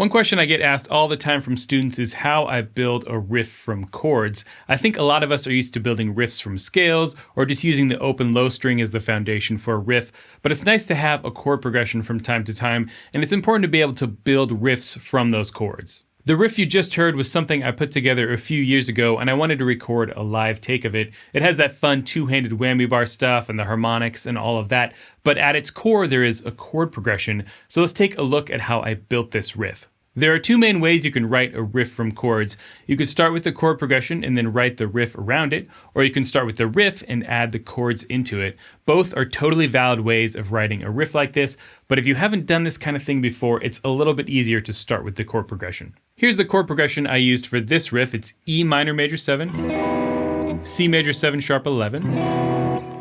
One question I get asked all the time from students is how I build a riff from chords. I think a lot of us are used to building riffs from scales or just using the open low string as the foundation for a riff, but it's nice to have a chord progression from time to time, and it's important to be able to build riffs from those chords. The riff you just heard was something I put together a few years ago, and I wanted to record a live take of it. It has that fun two-handed whammy bar stuff and the harmonics and all of that, but at its core there is a chord progression, so let's take a look at how I built this riff. There are two main ways you can write a riff from chords. You can start with the chord progression and then write the riff around it, or you can start with the riff and add the chords into it. Both are totally valid ways of writing a riff like this, but if you haven't done this kind of thing before, it's a little bit easier to start with the chord progression. Here's the chord progression I used for this riff. It's E minor major 7, C major 7 sharp 11,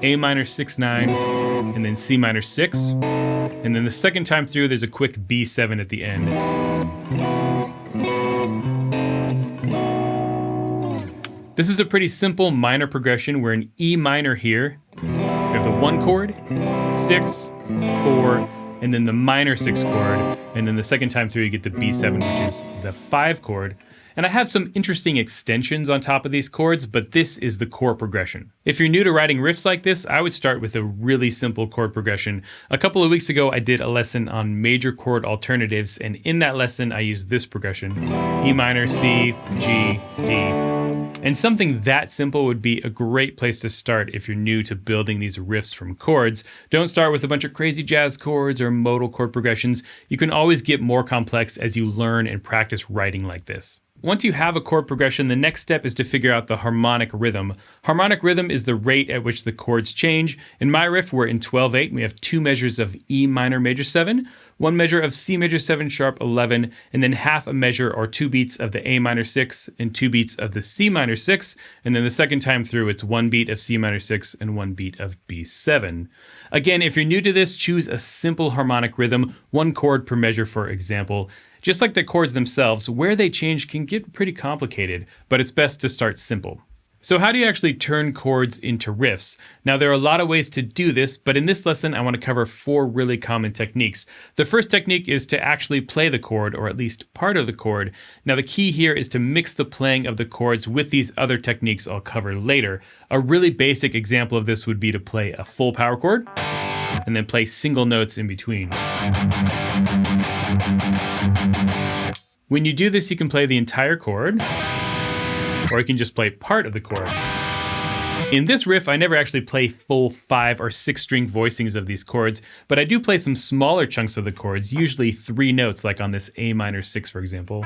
A minor 6-9, and then C minor 6. And then the second time through, there's a quick B7 at the end. This is a pretty simple minor progression. We're in E minor here. We have the 1 chord, 6, 4, and then the minor 6 chord. And then the second time through, you get the B7, which is the 5 chord. And I have some interesting extensions on top of these chords, but this is the chord progression. If you're new to writing riffs like this, I would start with a really simple chord progression. A couple of weeks ago, I did a lesson on major chord alternatives, and in that lesson, I used this progression: E minor, C, G, D. And something that simple would be a great place to start if you're new to building these riffs from chords. Don't start with a bunch of crazy jazz chords or modal chord progressions. You can always get more complex as you learn and practice writing like this. Once you have a chord progression, the next step is to figure out the harmonic rhythm. Harmonic rhythm is the rate at which the chords change. In my riff, we're in 12/8, and we have 2 measures of E minor major 7, 1 measure of C major 7 sharp 11, and then half a measure or 2 beats of the A minor 6 and 2 beats of the C minor 6. And then the second time through, it's 1 beat of C minor 6 and 1 beat of B7. Again, if you're new to this, choose a simple harmonic rhythm, 1 chord per measure, for example. Just like the chords themselves, where they change can get pretty complicated, but it's best to start simple. So how do you actually turn chords into riffs? Now, there are a lot of ways to do this, but in this lesson, I want to cover 4 really common techniques. The first technique is to actually play the chord, or at least part of the chord. Now, the key here is to mix the playing of the chords with these other techniques I'll cover later. A really basic example of this would be to play a full power chord, and then play single notes in between. When you do this, you can play the entire chord, or you can just play part of the chord. In this riff, I never actually play full 5 or 6 string voicings of these chords, but I do play some smaller chunks of the chords, usually 3 notes, like on this A minor 6, for example.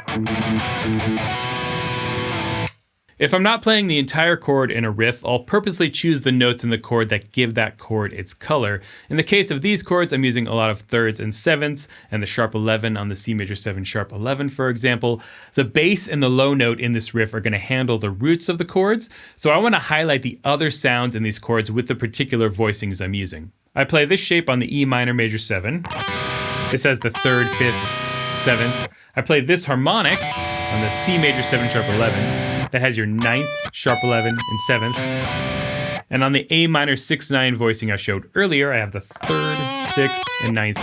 If I'm not playing the entire chord in a riff, I'll purposely choose the notes in the chord that give that chord its color. In the case of these chords, I'm using a lot of thirds and sevenths, and the sharp 11 on the C major 7 sharp 11, for example. The bass and the low note in this riff are going to handle the roots of the chords, so I want to highlight the other sounds in these chords with the particular voicings I'm using. I play this shape on the E minor major 7. This has the 3rd, 5th, 7th. I play this harmonic on the C major 7 sharp 11. That has your 9th, sharp 11, and 7th. And on the A minor 6-9 voicing I showed earlier, I have the 3rd, 6th, and 9th.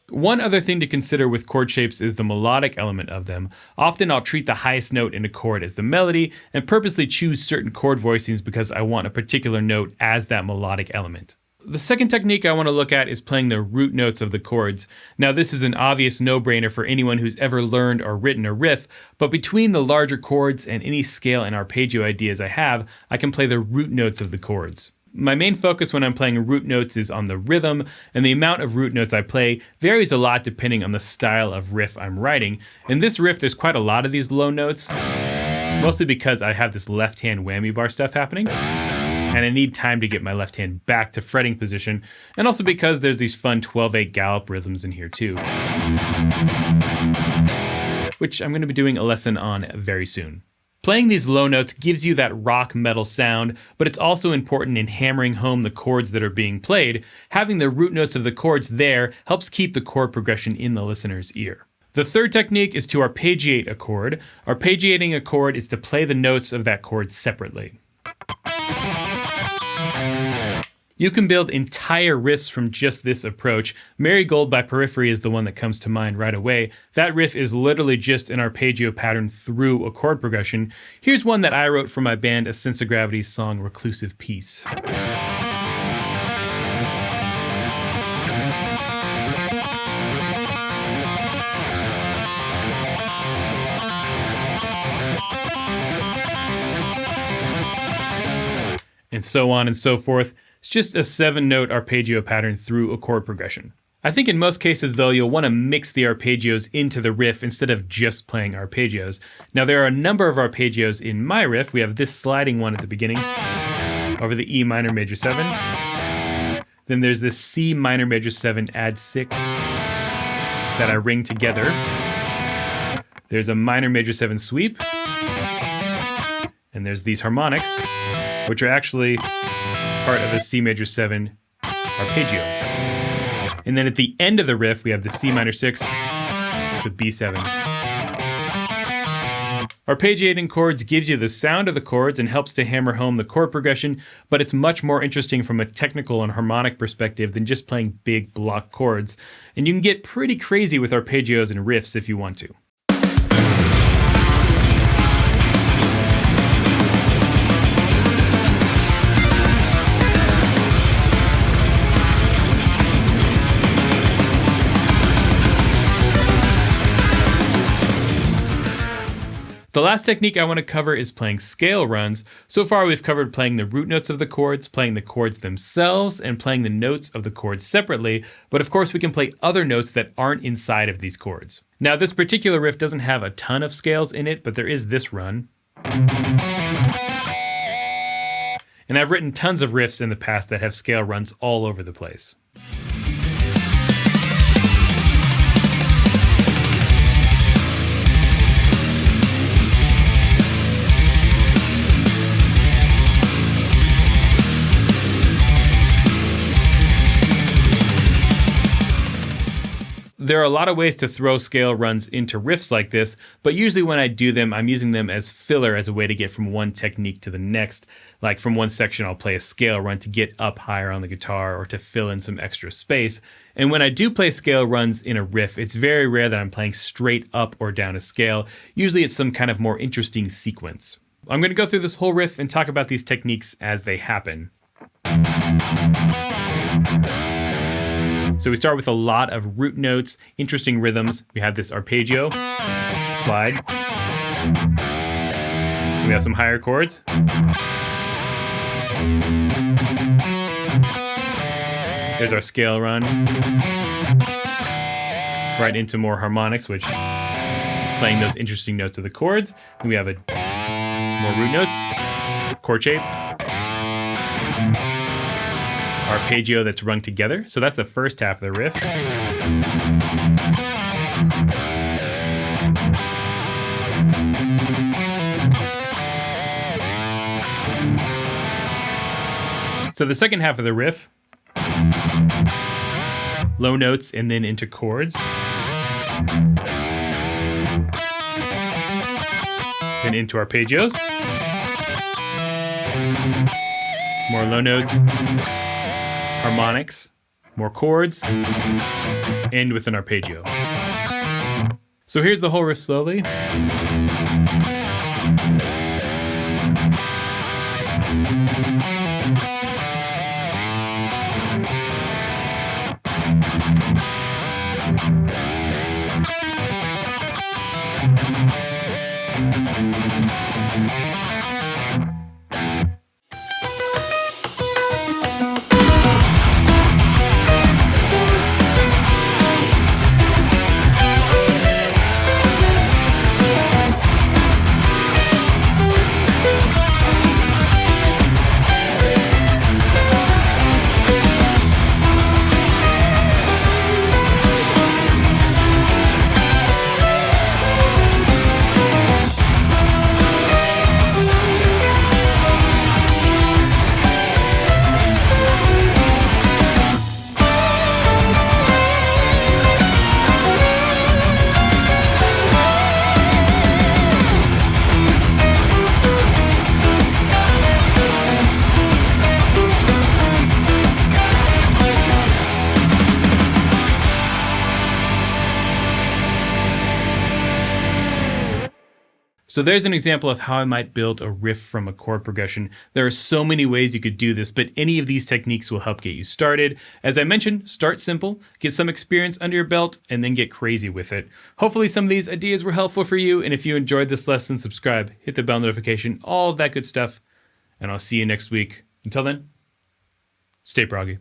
One other thing to consider with chord shapes is the melodic element of them. Often I'll treat the highest note in a chord as the melody and purposely choose certain chord voicings because I want a particular note as that melodic element. The second technique I want to look at is playing the root notes of the chords. Now, this is an obvious no-brainer for anyone who's ever learned or written a riff, but between the larger chords and any scale and arpeggio ideas I have, I can play the root notes of the chords. My main focus when I'm playing root notes is on the rhythm, and the amount of root notes I play varies a lot depending on the style of riff I'm writing. In this riff, there's quite a lot of these low notes, mostly because I have this left-hand whammy bar stuff happening. And I need time to get my left hand back to fretting position, and also because there's these fun 12/8 gallop rhythms in here too, which I'm going to be doing a lesson on very soon. Playing these low notes gives you that rock metal sound, but it's also important in hammering home the chords that are being played. Having the root notes of the chords there helps keep the chord progression in the listener's ear. The third technique is to arpeggiate a chord. Arpeggiating a chord is to play the notes of that chord separately. You can build entire riffs from just this approach. Marigold by Periphery is the one that comes to mind right away. That riff is literally just an arpeggio pattern through a chord progression. Here's one that I wrote for my band A Sense of Gravity's song Reclusive Peace. And so on and so forth. It's just a 7-note arpeggio pattern through a chord progression. I think in most cases, though, you'll want to mix the arpeggios into the riff instead of just playing arpeggios. Now, there are a number of arpeggios in my riff. We have this sliding one at the beginning over the E minor major 7. Then there's this C minor major 7 add 6 that I ring together. There's a minor major 7 sweep. And there's these harmonics, which are actually part of a C major 7 arpeggio. And then at the end of the riff, we have the C minor 6 to B7. Arpeggiating chords gives you the sound of the chords and helps to hammer home the chord progression, but it's much more interesting from a technical and harmonic perspective than just playing big block chords. And you can get pretty crazy with arpeggios and riffs if you want to. The last technique I want to cover is playing scale runs. So far we've covered playing the root notes of the chords, playing the chords themselves, and playing the notes of the chords separately, but of course we can play other notes that aren't inside of these chords. Now this particular riff doesn't have a ton of scales in it, but there is this run. And I've written tons of riffs in the past that have scale runs all over the place. There are a lot of ways to throw scale runs into riffs like this, but usually when I do them, I'm using them as filler as a way to get from one technique to the next. Like from one section, I'll play a scale run to get up higher on the guitar or to fill in some extra space. And when I do play scale runs in a riff, it's very rare that I'm playing straight up or down a scale. Usually it's some kind of more interesting sequence. I'm going to go through this whole riff and talk about these techniques as they happen. So we start with a lot of root notes, interesting rhythms. We have this arpeggio, slide. We have some higher chords. There's our scale run. Right into more harmonics, which playing those interesting notes of the chords. Then we have more root notes, chord shape. Arpeggio that's rung together. So that's the first half of the riff. So the second half of the riff, low notes and then into chords. Then into arpeggios. More low notes. Harmonics, more chords, end with an arpeggio. So here's the whole riff slowly. So there's an example of how I might build a riff from a chord progression. There are so many ways you could do this, but any of these techniques will help get you started. As I mentioned, start simple, get some experience under your belt, and then get crazy with it. Hopefully some of these ideas were helpful for you, and if you enjoyed this lesson, subscribe, hit the bell notification, all of that good stuff, and I'll see you next week. Until then, stay proggy.